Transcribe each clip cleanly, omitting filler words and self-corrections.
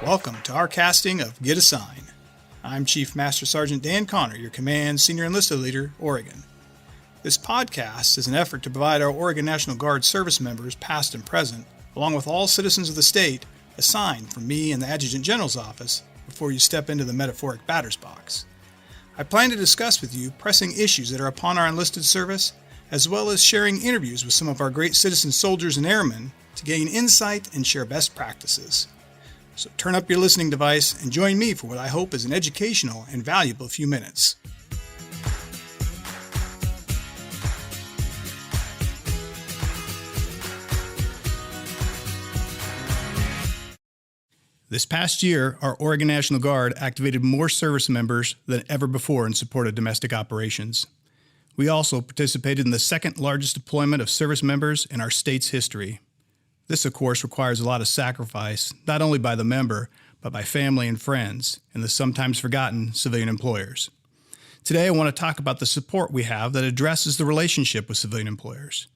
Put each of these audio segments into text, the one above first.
Welcome to our casting of Get a Sign. I'm Chief Master Sergeant Dan Connor, your Command Senior Enlisted Leader, Oregon. This podcast is an effort to provide our Oregon National Guard service members, past and present, along with all citizens of the state, a sign from me and the Adjutant General's office before you step into the metaphoric batter's box. I plan to discuss with you pressing issues that are upon our enlisted service, as well as sharing interviews with some of our great citizen soldiers and airmen to gain insight and share best practices. So turn up your listening device and join me for what I hope is an educational and valuable few minutes. This past year, our Oregon National Guard activated more service members than ever before in support of domestic operations. We also participated in the second largest deployment of service members in our state's history. This, of course, requires a lot of sacrifice, not only by the member, but by family and friends, and the sometimes forgotten civilian employers. Today, I want to talk about the support we have that addresses the relationship with civilian employers.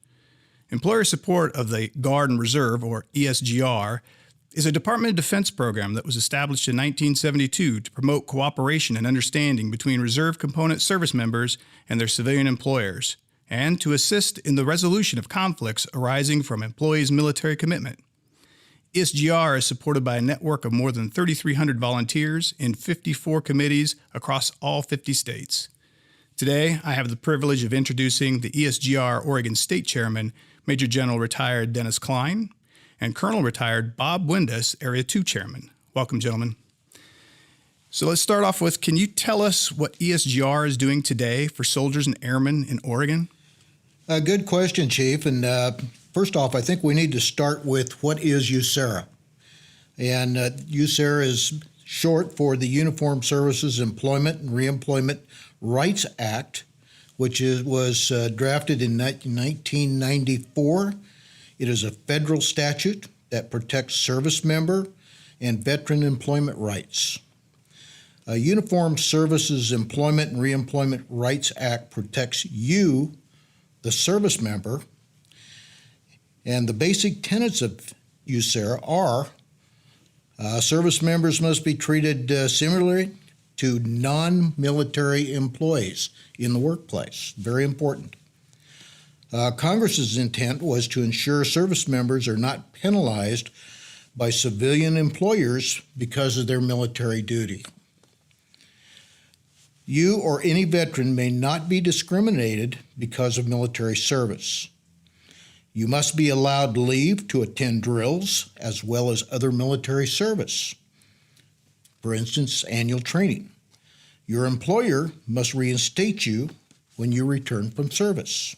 Employer support of the Guard and Reserve, or ESGR, is a Department of Defense program that was established in 1972 to promote cooperation and understanding between reserve component service members and their civilian employers, and to assist in the resolution of conflicts arising from employees' military commitment. ESGR is supported by a network of more than 3,300 volunteers in 54 committees across all 50 states. Today, I have the privilege of introducing the ESGR Oregon State Chairman, Major General Retired Dennis Klein, and Colonel Retired Bob Windus, Area 2 Chairman. Welcome, gentlemen. So let's start off with, can you tell us what ESGR is doing today for soldiers and airmen in Oregon? Good question, Chief. And first off, I think we need to start with what is USERRA. And USERRA is short for the Uniformed Services Employment and Reemployment Rights Act, which was drafted in 1994. It is a federal statute that protects service member and veteran employment rights. Uniformed Services Employment and Reemployment Rights Act protects you, the service member, and the basic tenets of USERRA are service members must be treated similarly to non-military employees in the workplace. Very important. Congress's intent was to ensure service members are not penalized by civilian employers because of their military duty. You or any veteran may not be discriminated because of military service. You must be allowed leave to attend drills as well as other military service. For instance, annual training. Your employer must reinstate you when you return from service.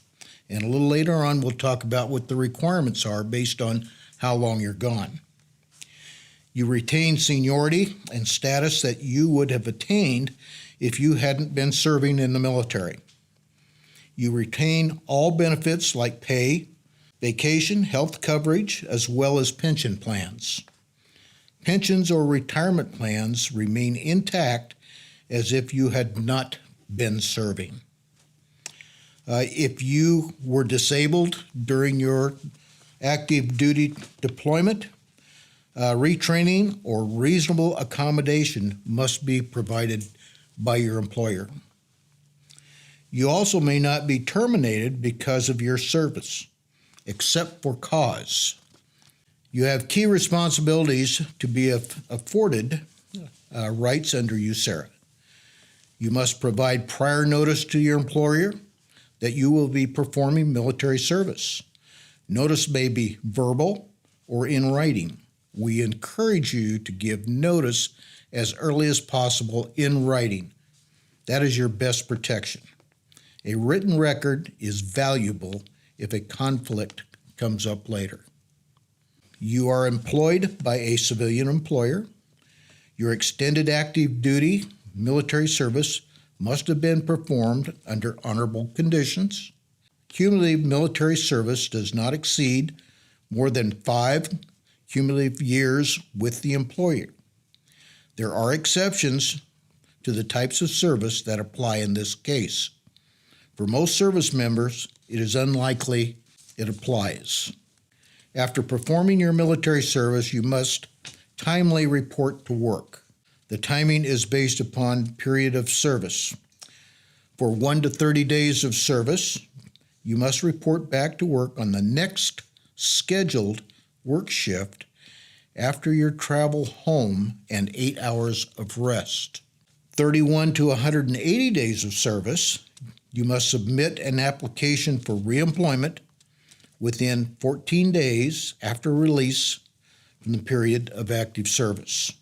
And a little later on, we'll talk about what the requirements are based on how long you're gone. You retain seniority and status that you would have attained if you hadn't been serving in the military. You retain all benefits like pay, vacation, health coverage, as well as pension plans. Pensions or retirement plans remain intact as if you had not been serving. If you were disabled during your active duty deployment, retraining or reasonable accommodation must be provided by your employer. You also may not be terminated because of your service, except for cause. You have key responsibilities to be afforded rights under USERRA. You must provide prior notice to your employer that you will be performing military service. Notice may be verbal or in writing. We encourage you to give notice as early as possible in writing. That is your best protection. A written record is valuable if a conflict comes up later. You are employed by a civilian employer. Your extended active duty military service must have been performed under honorable conditions. Cumulative military service does not exceed more than 5 cumulative years with the employer. There are exceptions to the types of service that apply in this case. For most service members, it is unlikely it applies. After performing your military service, you must timely report to work. The timing is based upon period of service. For 1 to 30 days of service, you must report back to work on the next scheduled work shift after your travel home and 8 hours of rest. 31 to 180 days of service, you must submit an application for reemployment within 14 days after release from the period of active service.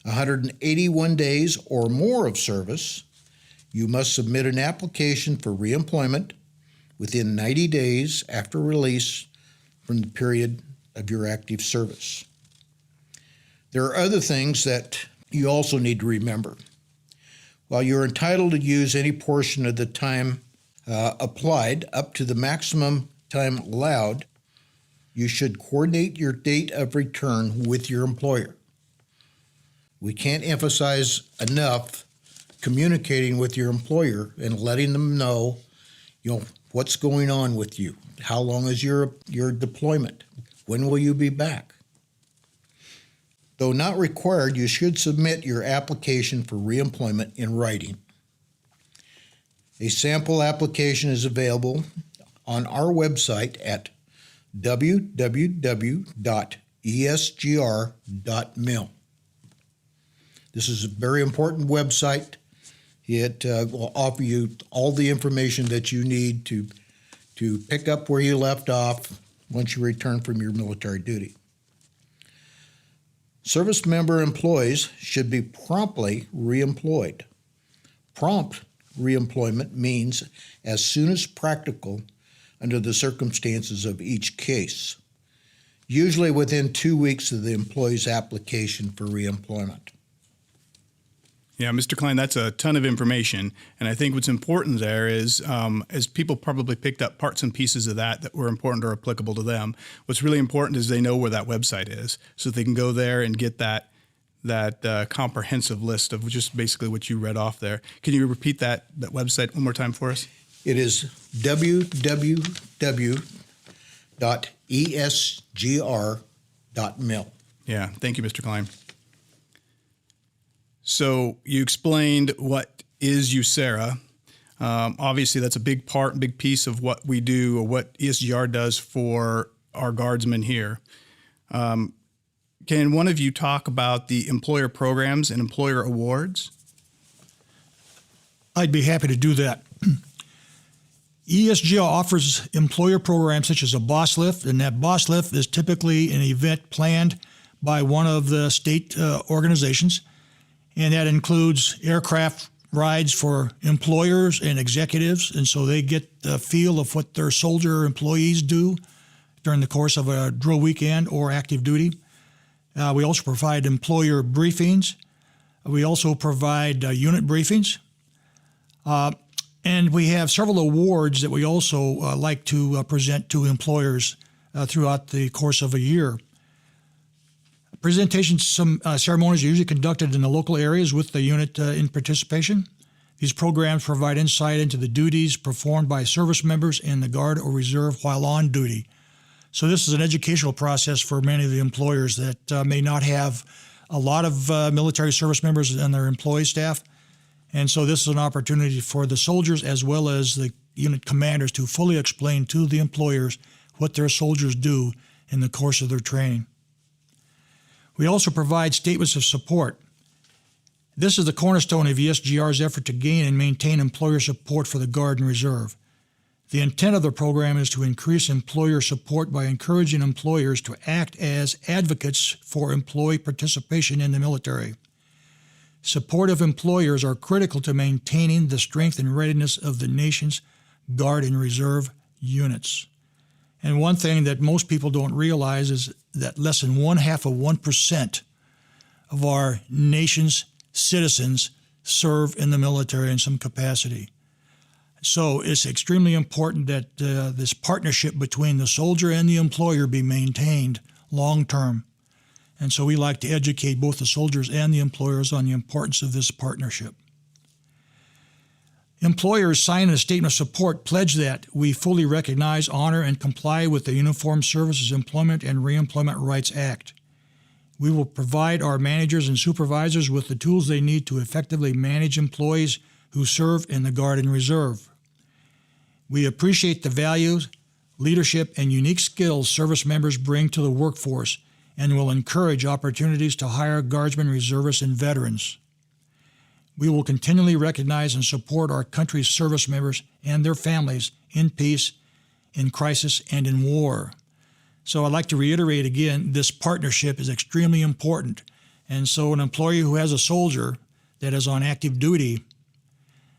181 days or more of service, you must submit an application for reemployment within 90 days after release from the period of your active service. There are other things that you also need to remember. While you're entitled to use any portion of the time applied up to the maximum time allowed, you should coordinate your date of return with your employer. We can't emphasize enough communicating with your employer and letting them know, what's going on with you. How long is your deployment? When will you be back? Though not required, you should submit your application for reemployment in writing. A sample application is available on our website at www.esgr.mil. This is a very important website. It will offer you all the information that you need to pick up where you left off once you return from your military duty. Service member employees should be promptly reemployed. Prompt reemployment means as soon as practical under the circumstances of each case, usually within 2 weeks of the employee's application for reemployment. Yeah, Mr. Klein, that's a ton of information. And I think what's important there is, as people probably picked up parts and pieces of that were important or applicable to them, what's really important is they know where that website is so that they can go there and get that comprehensive list of just basically what you read off there. Can you repeat that website one more time for us? It is www.esgr.mil. Yeah, thank you, Mr. Klein. So you explained what is USERRA. Obviously, that's a big piece of what we do or what ESGR does for our guardsmen here. Can one of you talk about the employer programs and employer awards? I'd be happy to do that. ESGR offers employer programs such as a boss lift, and that boss lift is typically an event planned by one of the state organizations. And that includes aircraft rides for employers and executives, and so they get the feel of what their soldier employees do during the course of a drill weekend or active duty. We also provide employer briefings. We also provide unit briefings. And we have several awards that we also like to present to employers throughout the course of a year. Presentations, some ceremonies are usually conducted in the local areas with the unit in participation. These programs provide insight into the duties performed by service members in the Guard or Reserve while on duty. So this is an educational process for many of the employers that may not have a lot of military service members and their employee staff. And so this is an opportunity for the soldiers as well as the unit commanders to fully explain to the employers what their soldiers do in the course of their training. We also provide statements of support. This is the cornerstone of ESGR's effort to gain and maintain employer support for the Guard and Reserve. The intent of the program is to increase employer support by encouraging employers to act as advocates for employee participation in the military. Supportive employers are critical to maintaining the strength and readiness of the nation's Guard and Reserve units. And one thing that most people don't realize is that less than 0.5% of our nation's citizens serve in the military in some capacity. So it's extremely important that this partnership between the soldier and the employer be maintained long term. And so we like to educate both the soldiers and the employers on the importance of this partnership. Employers sign a statement of support pledge that we fully recognize, honor, and comply with the Uniformed Services Employment and Reemployment Rights Act. We will provide our managers and supervisors with the tools they need to effectively manage employees who serve in the Guard and Reserve. We appreciate the values, leadership, and unique skills service members bring to the workforce and will encourage opportunities to hire Guardsmen, reservists, and veterans. We will continually recognize and support our country's service members and their families in peace, in crisis, and in war. So I'd like to reiterate again, this partnership is extremely important. And so an employer who has a soldier that is on active duty,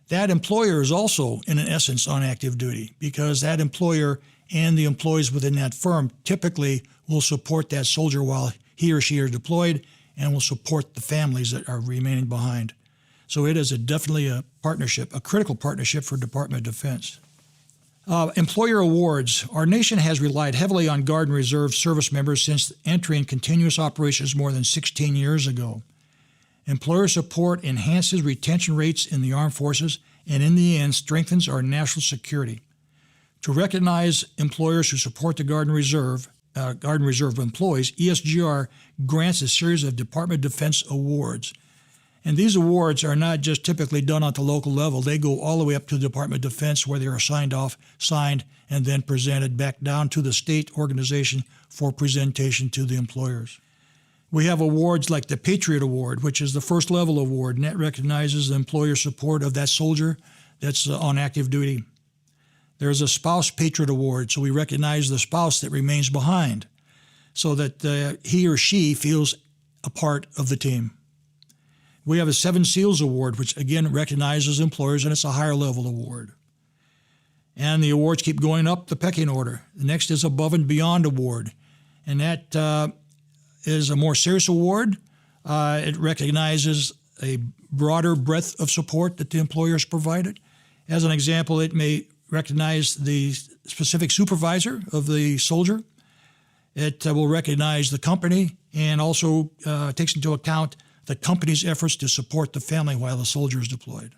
that employer is also, in essence, on active duty, because that employer and the employees within that firm typically will support that soldier while he or she are deployed and will support the families that are remaining behind. So it is definitely a partnership, a critical partnership for Department of Defense. Employer awards. Our nation has relied heavily on Guard and Reserve service members since entering continuous operations more than 16 years ago. Employer support enhances retention rates in the armed forces and in the end strengthens our national security. To recognize employers who support the Guard and Reserve employees, ESGR grants a series of Department of Defense awards. And these awards are not just typically done at the local level. They go all the way up to the Department of Defense where they are signed, and then presented back down to the state organization for presentation to the employers. We have awards like the Patriot Award, which is the first level award, and that recognizes the employer support of that soldier that's on active duty. There's a Spouse Patriot Award, so we recognize the spouse that remains behind so that he or she feels a part of the team. We have a Seven Seals Award, which again recognizes employers, and it's a higher level award. And the awards keep going up the pecking order. The next is Above and Beyond Award, and that is a more serious award. It recognizes a broader breadth of support that the employers provided. As an example, it may recognize the specific supervisor of the soldier. It will recognize the company and also takes into account the company's efforts to support the family while the soldier is deployed.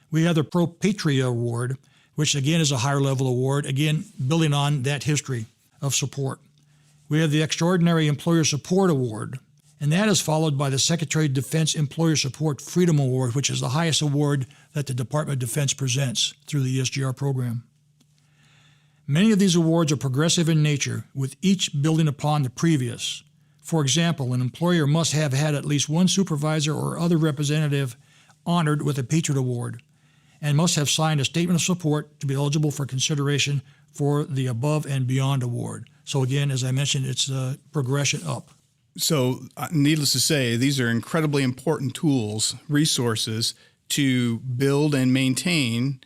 We have the Pro Patria Award, which again is a higher level award, again building on that history of support. We have the Extraordinary Employer Support Award, and that is followed by the Secretary of Defense Employer Support Freedom Award, which is the highest award that the Department of Defense presents through the ESGR program. Many of these awards are progressive in nature, with each building upon the previous. For example, an employer must have had at least one supervisor or other representative honored with a Patriot Award and must have signed a statement of support to be eligible for consideration for the Above and Beyond Award. So again, as I mentioned, it's a progression up. So needless to say, these are incredibly important tools, resources to build and maintain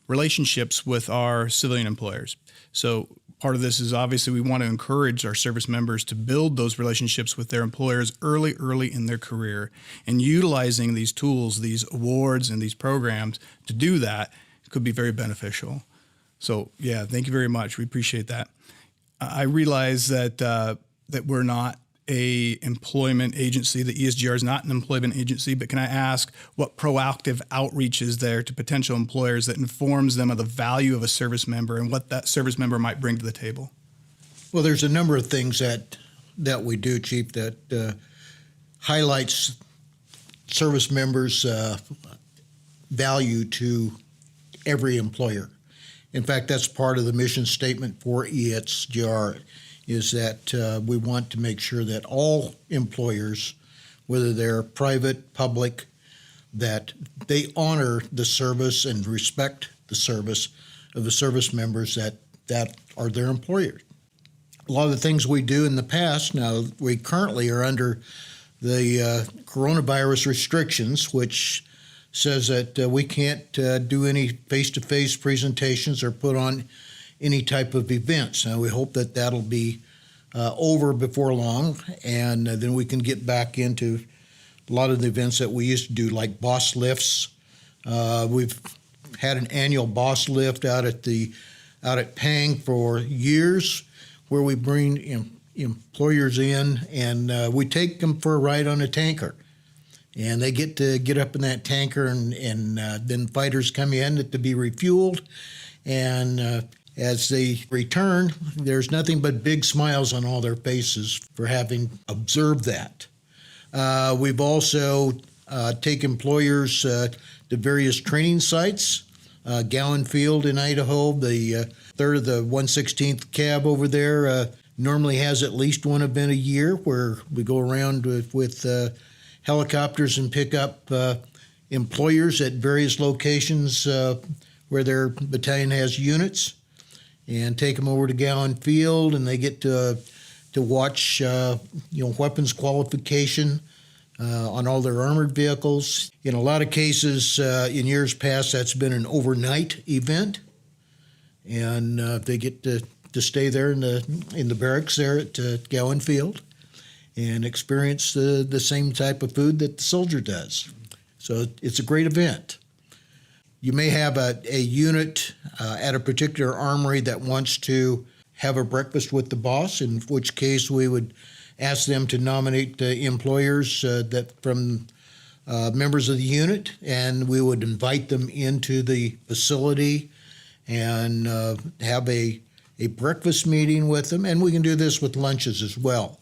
relationships with our civilian employers. So part of this is obviously we want to encourage our service members to build those relationships with their employers early in their career, and utilizing these tools, these awards and these programs to do that could be very beneficial. So yeah, thank you very much. We appreciate that. I realize that we're not a employment agency. The ESGR is not an employment agency, but can I ask what proactive outreach is there to potential employers that informs them of the value of a service member and what that service member might bring to the table? Well, there's a number of things that we do, Chief, that highlights service members' value to every employer. In fact, that's part of the mission statement for ESGR, is that we want to make sure that all employers, whether they're private, public, that they honor the service and respect the service of the service members that are their employers. A lot of the things we do in the past, now we currently are under the coronavirus restrictions, which says that we can't do any face-to-face presentations or put on any type of events. Now, we hope that that'll be over before long, and then we can get back into a lot of the events that we used to do, like boss lifts. We've had an annual boss lift out at Pang for years, where we bring employers in and we take them for a ride on a tanker. And they get to get up in that tanker, and then fighters come in to be refueled, and As they return, there's nothing but big smiles on all their faces for having observed that. We've also taken employers to various training sites. Gowan Field in Idaho, the 3rd of the 116th Cab over there, normally has at least one event a year where we go around with helicopters and pick up employers at various locations where their battalion has units, and take them over to Gowan Field, and they get to watch weapons qualification on all their armored vehicles. In a lot of cases, in years past, that's been an overnight event, and they get to stay there in the barracks there at Gowan Field and experience the same type of food that the soldier does. So it's a great event. You may have a unit at a particular armory that wants to have a breakfast with the boss, in which case we would ask them to nominate employers that from members of the unit, and we would invite them into the facility and have a breakfast meeting with them, and we can do this with lunches as well.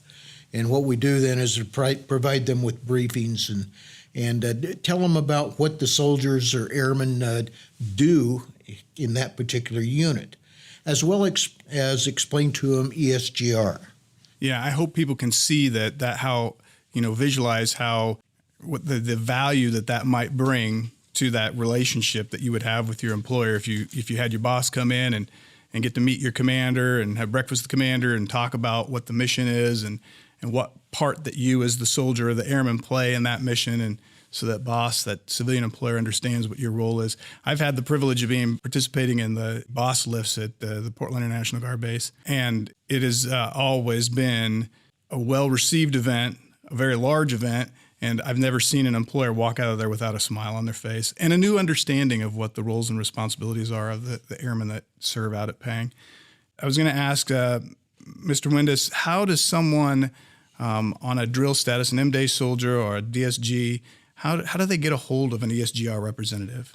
And what we do then is provide them with briefings and tell them about what the soldiers or airmen do in that particular unit, as well as explain to them ESGR. Yeah, I hope people can see that how, visualize how what the value that might bring to that relationship that you would have with your employer if you had your boss come in and get to meet your commander and have breakfast with the commander and talk about what the mission is and what part that you as the soldier or the airman play in that mission, and so that civilian employer understands what your role is. I've had the privilege of participating in the boss lifts at the Portland International Guard Base, and it has always been a well-received event, a very large event, and I've never seen an employer walk out of there without a smile on their face and a new understanding of what the roles and responsibilities are of the airmen that serve out at Pang. I was going to ask Mr. Windus, how does someone on a drill status, an M-Day soldier or a DSG, how do they get a hold of an ESGR representative?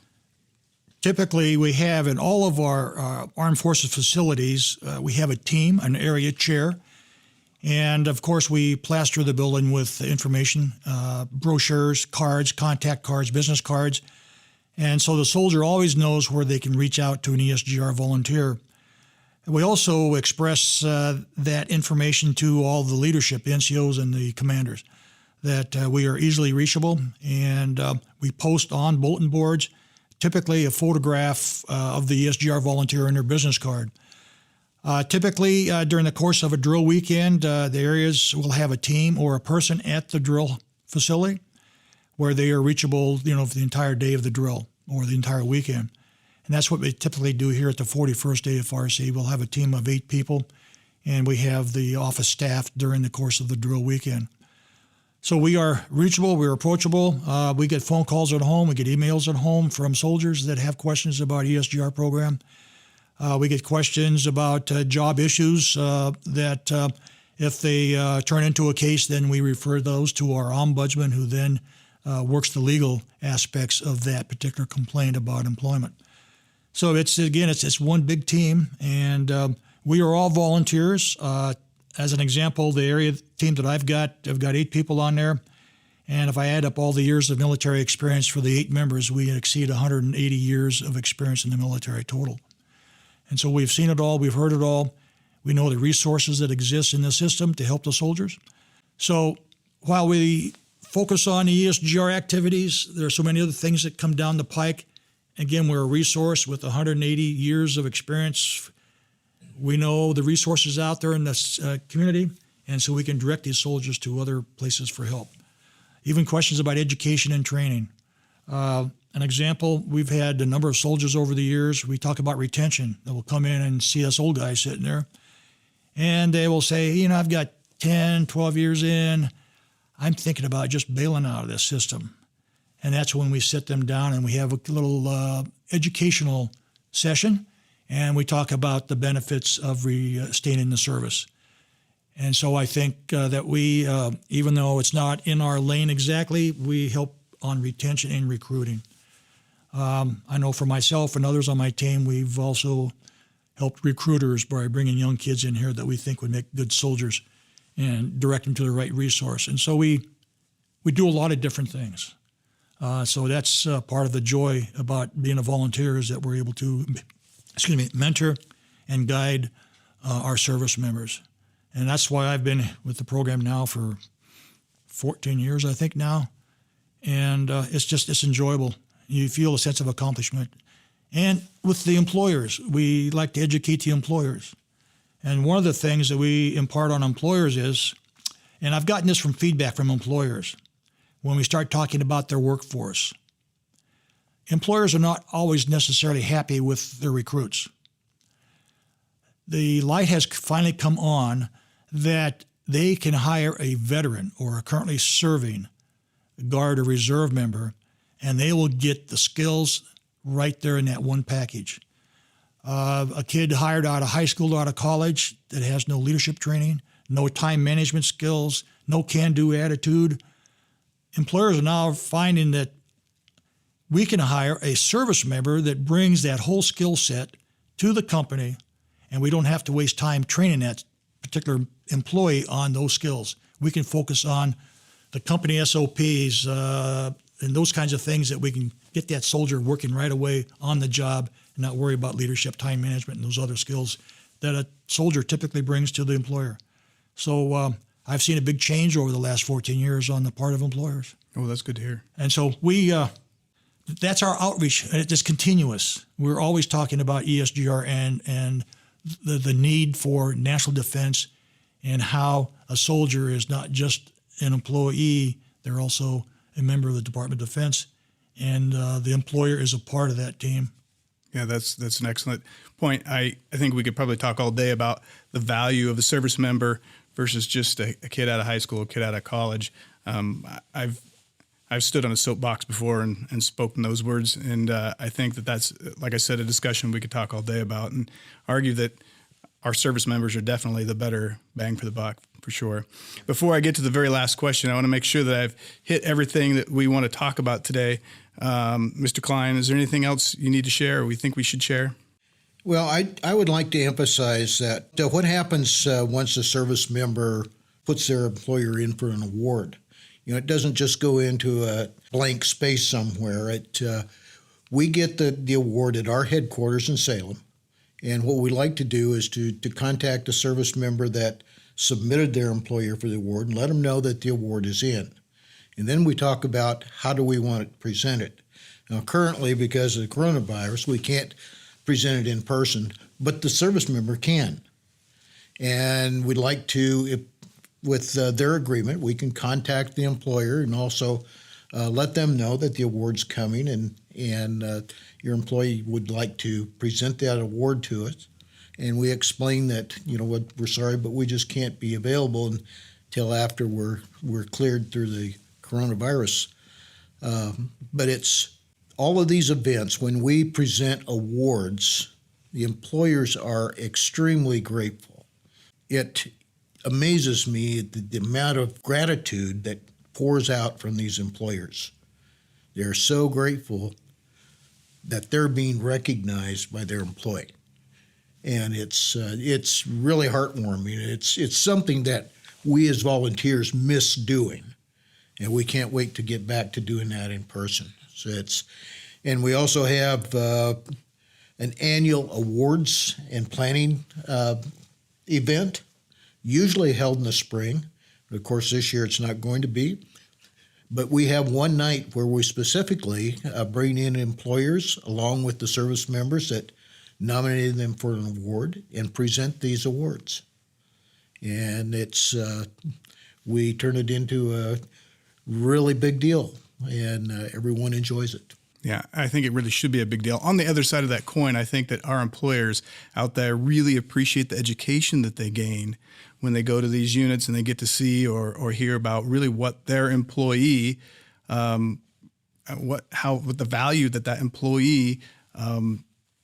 Typically, we have in all of our armed forces facilities, we have a team, an area chair, and of course we plaster the building with information, brochures, cards, contact cards, business cards, and so the soldier always knows where they can reach out to an ESGR volunteer. We also express that information to all the leadership, the NCOs and the commanders, that we are easily reachable, and we post on bulletin boards, typically a photograph of the ESGR volunteer in their business card. Typically, during the course of a drill weekend, the areas will have a team or a person at the drill facility where they are reachable, for the entire day of the drill or the entire weekend. And that's what we typically do here at the 41st AFRC. We'll have a team of 8 people, and we have the office staff during the course of the drill weekend. So we are reachable, we're approachable. We get phone calls at home, we get emails at home from soldiers that have questions about ESGR program. We get questions about job issues that if they turn into a case, then we refer those to our ombudsman, who then works the legal aspects of that particular complaint about employment. So it's one big team, and we are all volunteers. As an example, the area team that I've got 8 people on there, and if I add up all the years of military experience for the 8 members, we exceed 180 years of experience in the military total. And so we've seen it all, we've heard it all. We know the resources that exist in the system to help the soldiers. So while we focus on the ESGR activities, there are so many other things that come down the pike. Again, we're a resource with 180 years of experience. We know the resources out there in this community, and so we can direct these soldiers to other places for help. Even questions about education and training. An example, we've had a number of soldiers over the years. We talk about retention. They will come in and see us old guys sitting there, and they will say, I've got 10, 12 years in. I'm thinking about just bailing out of this system. And that's when we sit them down and we have a little educational session, and we talk about the benefits of staying in the service. And so I think that we, even though it's not in our lane exactly, we help on retention and recruiting. I know for myself and others on my team, we've also helped recruiters by bringing young kids in here that we think would make good soldiers and direct them to the right resource. And so we do a lot of different things. So that's part of the joy about being a volunteer is that we're able to, mentor and guide our service members. And that's why I've been with the program now for 14 years, I think now. And it's enjoyable. You feel a sense of accomplishment. And with the employers, we like to educate the employers. And one of the things that we impart on employers is, and I've gotten this from feedback from employers, when we start talking about their workforce, employers are not always necessarily happy with their recruits. The light has finally come on that they can hire a veteran or a currently serving Guard or Reserve member, and they will get the skills right there in that one package. A kid hired out of high school or out of college that has no leadership training, no time management skills, no can-do attitude. Employers are now finding that we can hire a service member that brings that whole skill set to the company, and we don't have to waste time training that particular employee on those skills. We can focus on the company SOPs and those kinds of things that we can get that soldier working right away on the job and not worry about leadership, time management, and those other skills that a soldier typically brings to the employer. So I've seen a big change over the last 14 years on the part of employers. Oh, that's good to hear. And so that's our outreach, and it's continuous. We're always talking about ESGR and the need for national defense and how a soldier is not just an employee, they're also a member of the Department of Defense, and the employer is a part of that team. Yeah, that's an excellent point. I think we could probably talk all day about the value of a service member versus just a kid out of high school, a kid out of college. I've stood on a soapbox before and spoken those words, and I think that's, like I said, a discussion we could talk all day about and argue that our service members are definitely the better bang for the buck, for sure. Before I get to the very last question, I want to make sure that I've hit everything that we want to talk about today. Mr. Klein, is there anything else you need to share or we think we should share? Well, I would like to emphasize that what happens once a service member puts their employer in for an award. It doesn't just go into a blank space somewhere. We get the award at our headquarters in Salem. And what we like to do is to contact a service member that submitted their employer for the award and let them know that the award is in. And then we talk about how do we want it presented. Now, currently, because of the coronavirus, we can't present it in person, but the service member can. And we'd like to, with their agreement, we can contact the employer and also let them know that the award's coming and your employee would like to present that award to us. And we explain that, we're sorry, but we just can't be available until after we're cleared through the coronavirus. But it's all of these events, when we present awards, the employers are extremely grateful. It amazes me the amount of gratitude that pours out from these employers. They're so grateful that they're being recognized by their employee. And it's really heartwarming. It's something that we as volunteers miss doing, and we can't wait to get back to doing that in person. And we also have an annual awards and planning event, usually held in the spring. Of course, this year it's not going to be. But we have one night where we specifically bring in employers along with the service members that nominated them for an award and present these awards. And we turn it into a really big deal, and everyone enjoys it. Yeah, I think it really should be a big deal. On the other side of that coin, I think that our employers out there really appreciate the education that they gain when they go to these units and they get to see or hear about really what their employee, what the value that employee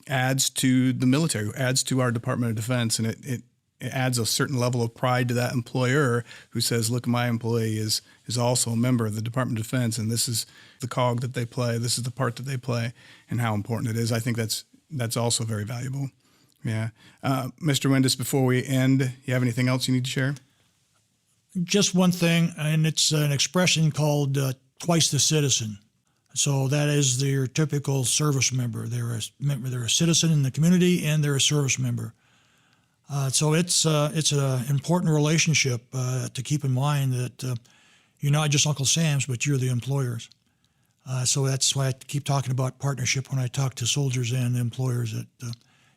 adds to the military, adds to our Department of Defense, and it adds a certain level of pride to that employer who says, look, my employee is also a member of the Department of Defense, and this is the cog that they play, this is the part that they play, and how important it is. I think that's also very valuable. Yeah. Mr. Wendis, before we end, you have anything else you need to share? Just one thing, and it's an expression called twice the citizen. So that is your typical service member. They're a citizen in the community, and they're a service member. So it's an important relationship to keep in mind that you're not just Uncle Sam's, but you're the employers. So that's why I keep talking about partnership when I talk to soldiers and employers, that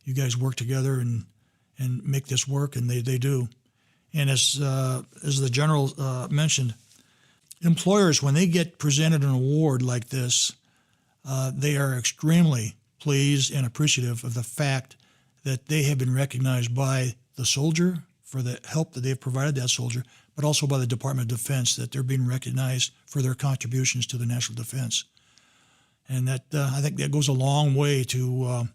you guys work together and make this work, and they do. And as the general mentioned, employers, when they get presented an award like this, they are extremely pleased and appreciative of the fact that they have been recognized by the soldier for the help that they've provided that soldier, but also by the Department of Defense, that they're being recognized for their contributions to the national defense. And that I think that goes a long way to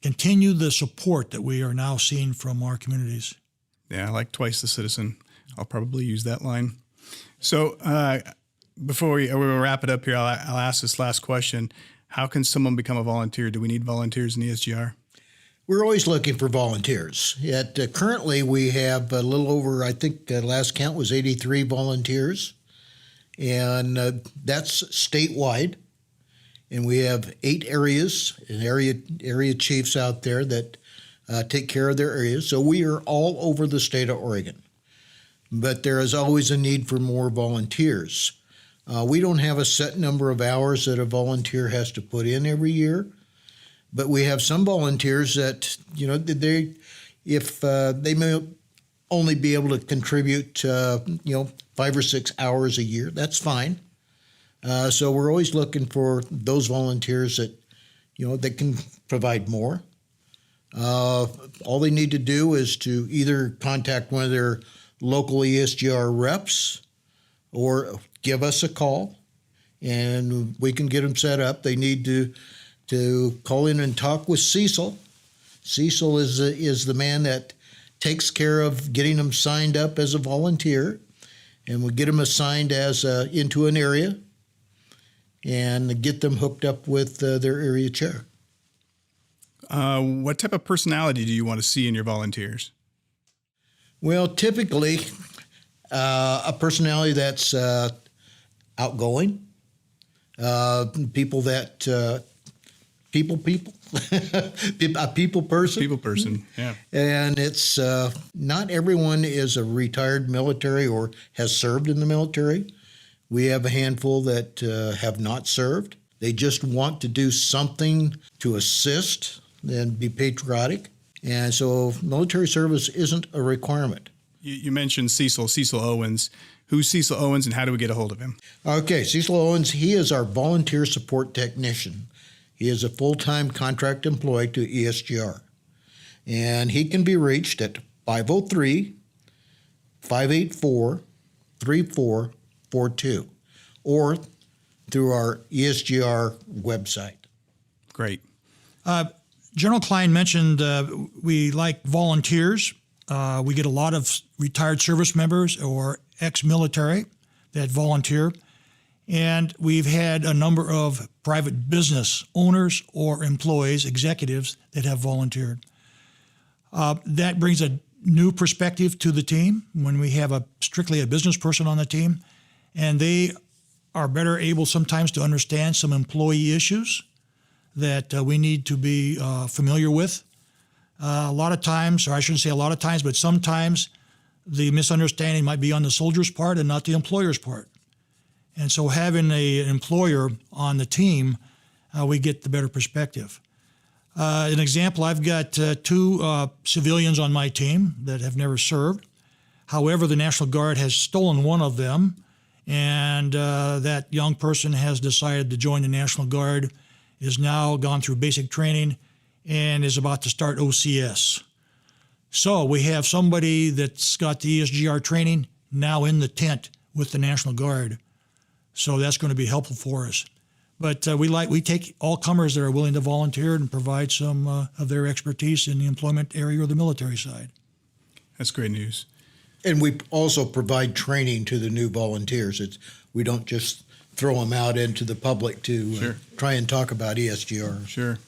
continue the support that we are now seeing from our communities. Yeah, I like twice the citizen. I'll probably use that line. So before we wrap it up here, I'll ask this last question. How can someone become a volunteer? Do we need volunteers in ESGR? We're always looking for volunteers. Yet currently we have a little over, I think last count was 83 volunteers, and that's statewide. And we have 8 areas and area chiefs out there that take care of their areas. So we are all over the state of Oregon. But there is always a need for more volunteers. We don't have a set number of hours that a volunteer has to put in every year, but we have some volunteers that, they may only be able to contribute, 5 or 6 hours a year. That's fine. So we're always looking for those volunteers that, that can provide more. All they need to do is to either contact one of their local ESGR reps or give us a call, and we can get them set up. They need to call in and talk with Cecil. Cecil is the man that takes care of getting them signed up as a volunteer, and we get them assigned as into an area and get them hooked up with their area chair. What type of personality do you want to see in your volunteers? Well, typically, a personality that's outgoing, people that a people person. People person, yeah. And it's not everyone is a retired military or has served in the military. We have a handful that have not served. They just want to do something to assist and be patriotic. And so military service isn't a requirement. You mentioned Cecil Owens. Who's Cecil Owens, and how do we get a hold of him? Okay, Cecil Owens, he is our volunteer support technician. He is a full-time contract employee to ESGR. And he can be reached at 503-584-3442 or through our ESGR website. Great. General Klein mentioned we like volunteers. We get a lot of retired service members or ex-military that volunteer. And we've had a number of private business owners or employees, executives, that have volunteered. That brings a new perspective to the team when we have strictly a business person on the team. And they are better able sometimes to understand some employee issues that we need to be familiar with. A lot of times, or I shouldn't say a lot of times, but sometimes the misunderstanding might be on the soldier's part and not the employer's part. And so having an employer on the team, we get the better perspective. An example, I've got 2 civilians on my team that have never served. However, the National Guard has stolen one of them, and that young person has decided to join the National Guard, is now gone through basic training, and is about to start OCS. So we have somebody that's got the ESGR training now in the tent with the National Guard. So that's going to be helpful for us. But we take all comers that are willing to volunteer and provide some of their expertise in the employment area or the military side. That's great news. And we also provide training to the new volunteers. We don't just throw them out into the public to Sure. try and talk about ESGR. Sure.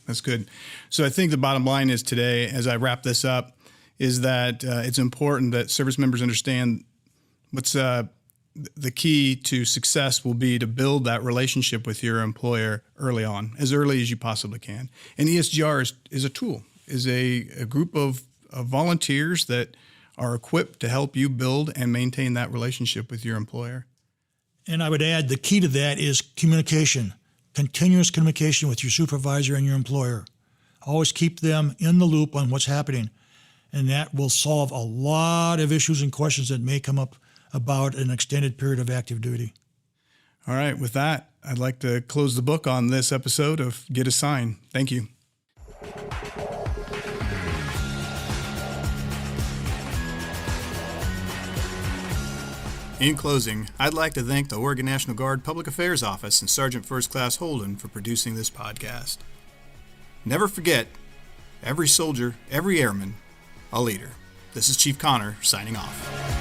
That's good. So I think the bottom line is today, as I wrap this up, is that it's important that service members understand what's the key to success will be to build that relationship with your employer early on, as early as you possibly can. And ESGR is a tool, is a group of volunteers that are equipped to help you build and maintain that relationship with your employer. And I would add the key to that is communication, continuous communication with your supervisor and your employer. Always keep them in the loop on what's happening, and that will solve a lot of issues and questions that may come up about an extended period of active duty. All right, with that, I'd like to close the book on this episode of Get a Sign. Thank you. In closing, I'd like to thank the Oregon National Guard Public Affairs Office and Sergeant First Class Holden for producing this podcast. Never forget, every soldier, every airman, a leader. This is Chief Connor signing off.